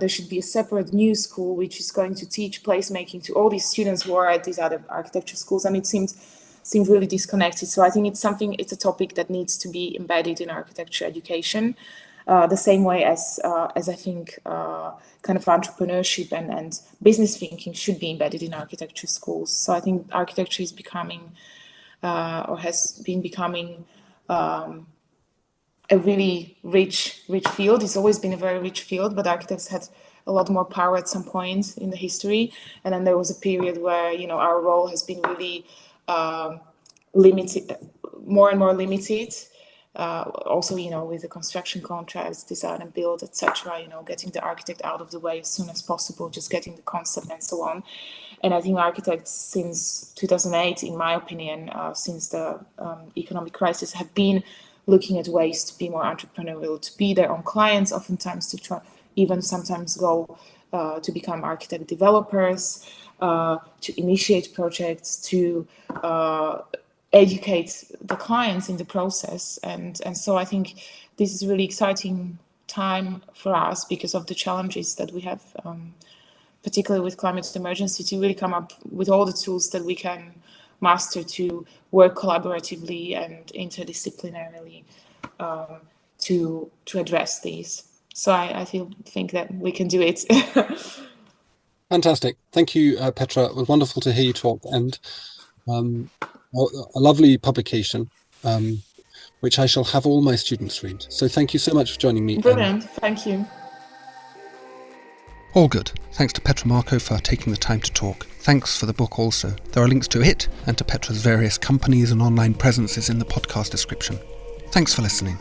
Speaker 3: there should be a separate new school which is going to teach placemaking to all these students who are at these other architecture schools, and it seemed really disconnected. So I think it's a topic that needs to be embedded in architecture education. The same way as I think kind of entrepreneurship and business thinking should be embedded in architecture schools. So I think architecture is becoming or has been becoming a really rich field. It's always been a very rich field, but architects had a lot more power at some point in the history. And then there was a period where, our role has been really limited, more and more limited. Also, with the construction contracts, design and build, etc., getting the architect out of the way as soon as possible, just getting the concept and so on. And I think architects since 2008, in my opinion, since the economic crisis, have been looking at ways to be more entrepreneurial, to be their own clients, oftentimes to try, even sometimes go to become architect developers, to initiate projects, to educate the clients in the process. And so I think this is a really exciting time for us because of the challenges that we have, particularly with climate emergency, to really come up with all the tools that we can master to work collaboratively and interdisciplinarily to address these. So I think that we can do it.
Speaker 4: Fantastic. Thank you, Petra. It was wonderful to hear you talk, and a lovely publication, which I shall have all my students read. So thank you so much for joining me.
Speaker 3: Brilliant. Thank you.
Speaker 1: All good. Thanks to Petra Marko for taking the time to talk. Thanks for the book also. There are links to it and to Petra's various companies and online presences in the podcast description. Thanks for listening.